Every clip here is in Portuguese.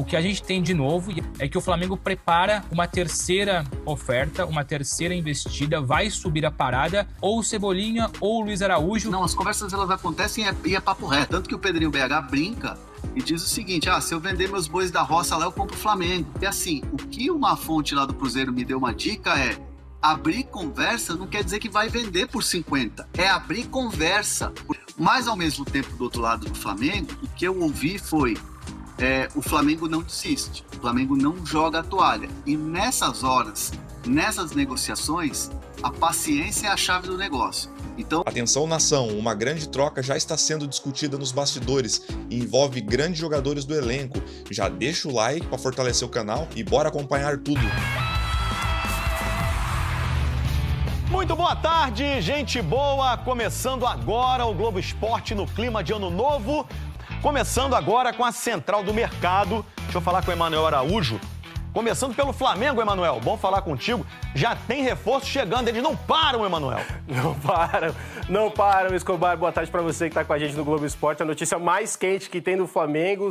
O que a gente tem de novo é que o Flamengo prepara uma terceira oferta, uma terceira investida, vai subir a parada, ou o Cebolinha ou o Luiz Araújo. Não, as conversas elas acontecem e é papo reto. Tanto que o Pedrinho BH brinca e diz o seguinte: se eu vender meus bois da roça lá, eu compro o Flamengo. E assim, o que uma fonte lá do Cruzeiro me deu uma dica é: abrir conversa não quer dizer que vai vender por 50, é abrir conversa. Mas ao mesmo tempo, do outro lado do Flamengo, o que eu ouvi foi: o Flamengo não desiste, o Flamengo não joga a toalha. E nessas horas, nessas negociações, a paciência é a chave do negócio. Então, atenção, nação, uma grande troca já está sendo discutida nos bastidores e envolve grandes jogadores do elenco. Já deixa o like para fortalecer o canal e bora acompanhar tudo. Muito boa tarde, gente boa! Começando agora o Globo Esporte no clima de Ano Novo. Começando agora com a Central do Mercado. Deixa eu falar com o Emanuel Araújo. Começando pelo Flamengo, Emanuel. Bom falar contigo. Já tem reforço chegando. Eles não param, Emanuel. Não param, Escobar. Boa tarde para você que está com a gente no Globo Esporte. A notícia mais quente que tem do Flamengo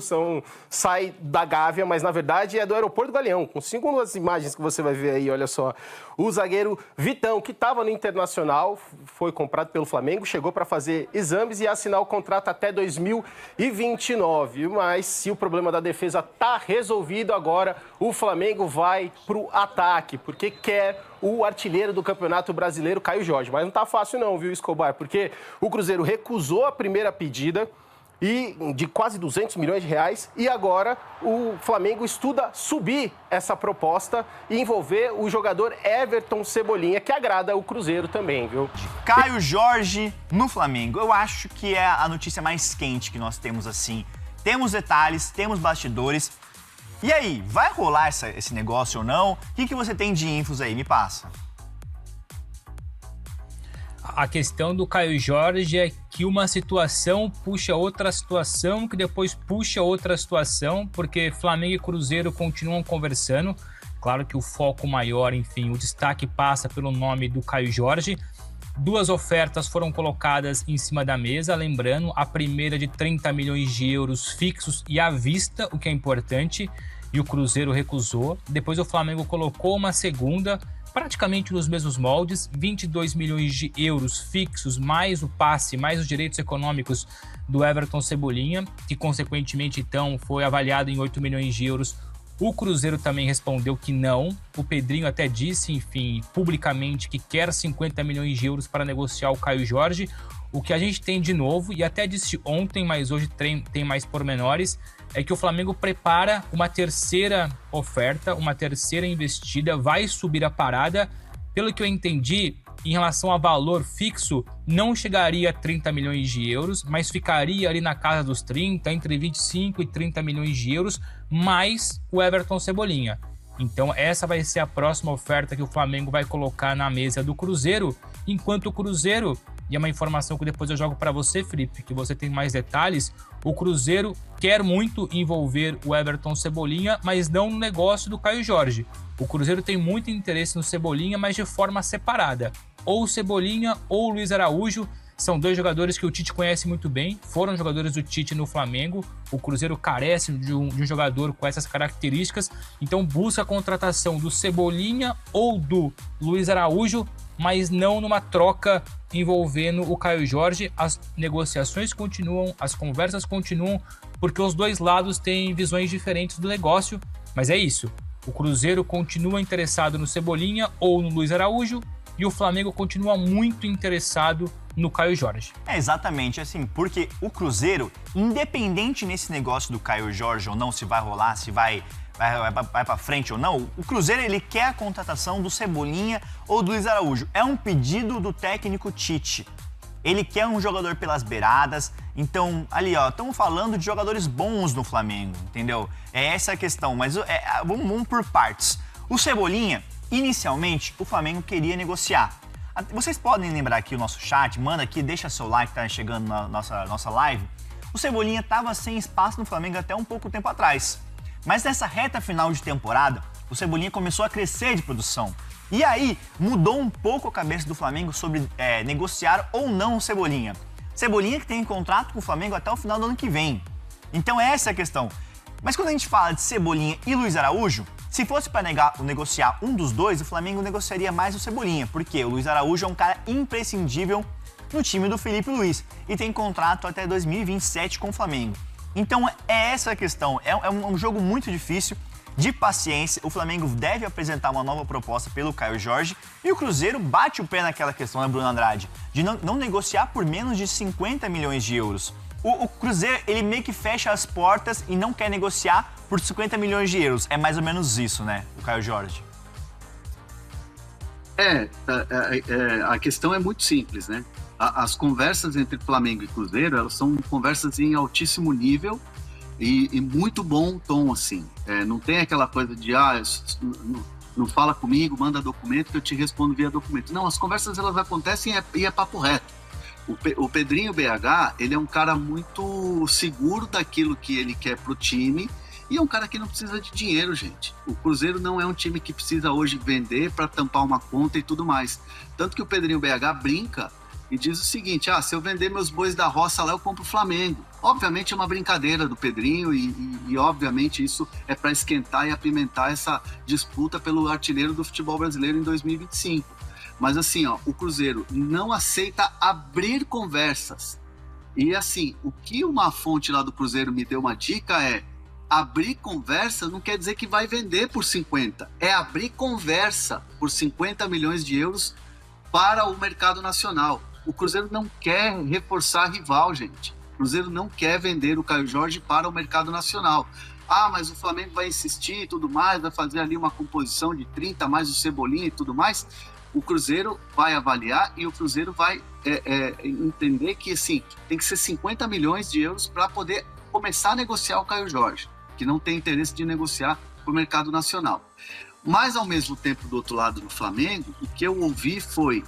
sai da Gávea, mas na verdade é do Aeroporto do Galeão. Com 5 das imagens que você vai ver aí, olha só. O zagueiro Vitão, que estava no Internacional, foi comprado pelo Flamengo, chegou para fazer exames e assinar o contrato até 2029. Mas se o problema da defesa está resolvido agora, o Flamengo vai para o ataque, porque quer o artilheiro do Campeonato Brasileiro, Caio Jorge. Mas não tá fácil não, viu, Escobar? Porque o Cruzeiro recusou a primeira pedida de quase 200 milhões de reais e agora o Flamengo estuda subir essa proposta e envolver o jogador Everton Cebolinha, que agrada o Cruzeiro também, viu? Caio Jorge no Flamengo. Eu acho que é a notícia mais quente que nós temos assim. Temos detalhes, temos bastidores. E aí, vai rolar esse negócio ou não? O que você tem de infos aí? Me passa. A questão do Caio Jorge é que uma situação puxa outra situação, que depois puxa outra situação, porque Flamengo e Cruzeiro continuam conversando. Claro que o foco maior, enfim, o destaque passa pelo nome do Caio Jorge. 2 ofertas foram colocadas em cima da mesa, lembrando, a primeira de 30 milhões de euros fixos e à vista, o que é importante, e o Cruzeiro recusou. Depois o Flamengo colocou uma segunda, praticamente nos mesmos moldes, 22 milhões de euros fixos, mais o passe, mais os direitos econômicos do Everton Cebolinha, que consequentemente então foi avaliado em 8 milhões de euros. O Cruzeiro também respondeu que não. O Pedrinho até disse, enfim, publicamente que quer 50 milhões de euros para negociar o Caio Jorge. O que a gente tem de novo, e até disse ontem, mas hoje tem mais pormenores, é que o Flamengo prepara uma terceira oferta, uma terceira investida, vai subir a parada. Pelo que eu entendi, em relação a valor fixo, não chegaria a 30 milhões de euros, mas ficaria ali na casa dos 30, entre 25 e 30 milhões de euros, mais o Everton Cebolinha. Então essa vai ser a próxima oferta que o Flamengo vai colocar na mesa do Cruzeiro, enquanto o Cruzeiro, e é uma informação que depois eu jogo para você, Felipe, que você tem mais detalhes, o Cruzeiro quer muito envolver o Everton Cebolinha, mas não no negócio do Caio Jorge. O Cruzeiro tem muito interesse no Cebolinha, mas de forma separada. Ou o Cebolinha ou o Luiz Araújo, são 2 jogadores que o Tite conhece muito bem, foram jogadores do Tite no Flamengo. O Cruzeiro carece de um jogador com essas características, então busca a contratação do Cebolinha ou do Luiz Araújo, mas não numa troca envolvendo o Caio Jorge. As negociações continuam, as conversas continuam, porque os 2 lados têm visões diferentes do negócio, mas é isso. O Cruzeiro continua interessado no Cebolinha ou no Luiz Araújo e o Flamengo continua muito interessado no Caio Jorge. É exatamente assim, porque o Cruzeiro, independente nesse negócio do Caio Jorge ou não, se vai rolar, se vai para frente ou não, o Cruzeiro ele quer a contratação do Cebolinha ou do Luiz Araújo. É um pedido do técnico Tite. Ele quer um jogador pelas beiradas. Então, ali, ó, estamos falando de jogadores bons no Flamengo, entendeu? É essa a questão, mas vamos por partes. O Cebolinha, inicialmente, o Flamengo queria negociar. Vocês podem lembrar aqui o nosso chat, manda aqui, deixa seu like, tá chegando na nossa live. O Cebolinha estava sem espaço no Flamengo até um pouco tempo atrás. Mas nessa reta final de temporada, o Cebolinha começou a crescer de produção. E aí, mudou um pouco a cabeça do Flamengo sobre negociar ou não o Cebolinha. Cebolinha que tem contrato com o Flamengo até o final do ano que vem. Então essa é a questão. Mas quando a gente fala de Cebolinha e Luiz Araújo, se fosse para negociar um dos dois, o Flamengo negociaria mais o Cebolinha, porque o Luiz Araújo é um cara imprescindível no time do Felipe Luiz e tem contrato até 2027 com o Flamengo. Então é essa a questão, é um jogo muito difícil, de paciência. O Flamengo deve apresentar uma nova proposta pelo Caio Jorge e o Cruzeiro bate o pé naquela questão, né, Bruno Andrade, de não negociar por menos de 50 milhões de euros. O Cruzeiro, ele meio que fecha as portas e não quer negociar por 50 milhões de euros. É mais ou menos isso, né, o Caio Jorge? A questão é muito simples, né? As conversas entre Flamengo e Cruzeiro, elas são conversas em altíssimo nível e muito bom tom, assim. Não tem aquela coisa de, não fala comigo, manda documento que eu te respondo via documento. Não, as conversas elas acontecem e é papo reto. O Pedrinho BH, ele é um cara muito seguro daquilo que ele quer pro time e é um cara que não precisa de dinheiro, gente. O Cruzeiro não é um time que precisa hoje vender para tampar uma conta e tudo mais. Tanto que o Pedrinho BH brinca e diz o seguinte, se eu vender meus bois da roça lá, eu compro o Flamengo. Obviamente é uma brincadeira do Pedrinho e obviamente isso é para esquentar e apimentar essa disputa pelo artilheiro do futebol brasileiro em 2025. Mas assim, o Cruzeiro não aceita abrir conversas. E assim, o que uma fonte lá do Cruzeiro me deu uma dica é: abrir conversa não quer dizer que vai vender por 50. É abrir conversa por 50 milhões de euros para o mercado nacional. O Cruzeiro não quer reforçar rival, gente. O Cruzeiro não quer vender o Caio Jorge para o mercado nacional. Mas o Flamengo vai insistir e tudo mais, vai fazer ali uma composição de 30 mais o Cebolinha e tudo mais. O Cruzeiro vai avaliar e o Cruzeiro vai entender que assim, tem que ser 50 milhões de euros para poder começar a negociar o Caio Jorge, que não tem interesse de negociar para o mercado nacional. Mas, ao mesmo tempo, do outro lado do Flamengo, o que eu ouvi foi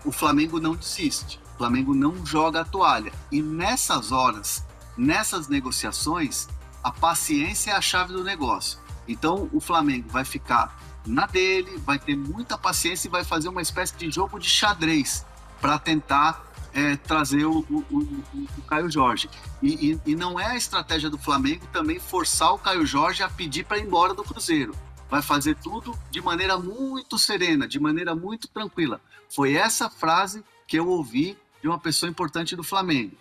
o Flamengo não desiste, o Flamengo não joga a toalha. E nessas horas, nessas negociações, a paciência é a chave do negócio. Então, o Flamengo vai ficar na dele, vai ter muita paciência e vai fazer uma espécie de jogo de xadrez para tentar trazer o Caio Jorge. E não é a estratégia do Flamengo também forçar o Caio Jorge a pedir para ir embora do Cruzeiro. Vai fazer tudo de maneira muito serena, de maneira muito tranquila. Foi essa frase que eu ouvi de uma pessoa importante do Flamengo.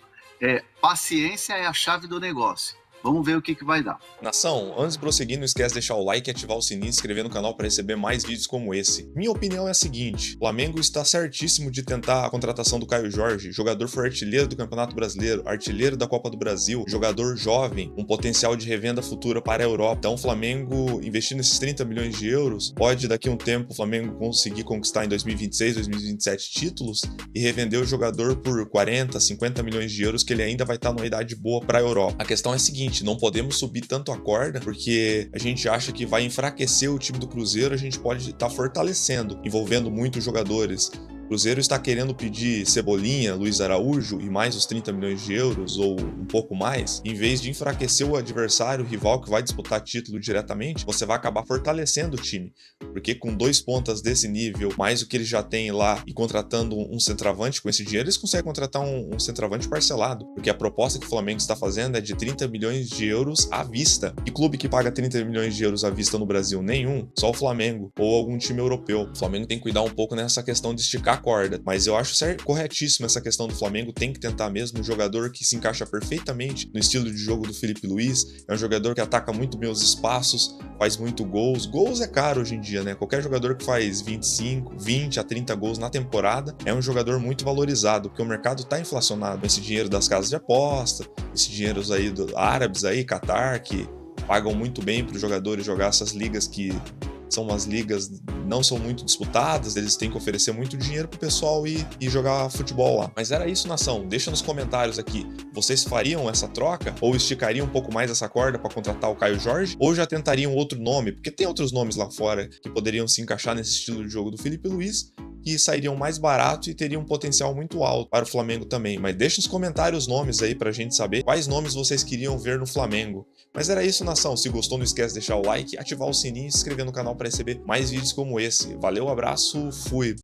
Paciência é a chave do negócio. Vamos ver o que vai dar. Nação, antes de prosseguir, não esquece de deixar o like, ativar o sininho e se inscrever no canal para receber mais vídeos como esse. Minha opinião é a seguinte: o Flamengo está certíssimo de tentar a contratação do Caio Jorge. O jogador foi artilheiro do Campeonato Brasileiro, artilheiro da Copa do Brasil, jogador jovem, um potencial de revenda futura para a Europa. Então o Flamengo, investindo esses 30 milhões de euros, pode daqui a um tempo o Flamengo conseguir conquistar em 2026, 2027 títulos e revender o jogador por 40, 50 milhões de euros, que ele ainda vai estar numa idade boa para a Europa. A questão é a seguinte: não podemos subir tanto a corda, porque a gente acha que vai enfraquecer o time do Cruzeiro, a gente pode estar fortalecendo, envolvendo muitos jogadores. O Cruzeiro está querendo pedir Cebolinha, Luiz Araújo e mais os 30 milhões de euros ou um pouco mais, em vez de enfraquecer o adversário, o rival que vai disputar título diretamente, você vai acabar fortalecendo o time, porque com 2 pontas desse nível, mais o que eles já têm lá e contratando um centroavante, com esse dinheiro eles conseguem contratar um centroavante parcelado, porque a proposta que o Flamengo está fazendo é de 30 milhões de euros à vista. E clube que paga 30 milhões de euros à vista no Brasil? Nenhum, só o Flamengo ou algum time europeu. O Flamengo tem que cuidar um pouco nessa questão de esticar corda, mas eu acho corretíssimo essa questão do Flamengo, tem que tentar mesmo um jogador que se encaixa perfeitamente no estilo de jogo do Felipe Luiz, é um jogador que ataca muito bem os espaços, faz muito gols é caro hoje em dia, né? Qualquer jogador que faz 25, 20 a 30 gols na temporada é um jogador muito valorizado, porque o mercado tá inflacionado, esse dinheiro das casas de aposta, esses dinheiros aí árabes aí, Qatar, que pagam muito bem para os jogadores jogar essas ligas que são umas ligas não são muito disputadas, eles têm que oferecer muito dinheiro pro pessoal ir jogar futebol lá. Mas era isso, nação. Deixa nos comentários aqui, vocês fariam essa troca? Ou esticariam um pouco mais essa corda para contratar o Caio Jorge? Ou já tentariam outro nome? Porque tem outros nomes lá fora que poderiam se encaixar nesse estilo de jogo do Felipe Luiz, que sairiam mais barato e teriam um potencial muito alto para o Flamengo também. Mas deixa nos comentários os nomes aí pra gente saber quais nomes vocês queriam ver no Flamengo. Mas era isso, nação. Se gostou, não esquece de deixar o like, ativar o sininho e se inscrever no canal para receber mais vídeos como esse. Valeu, abraço, fui!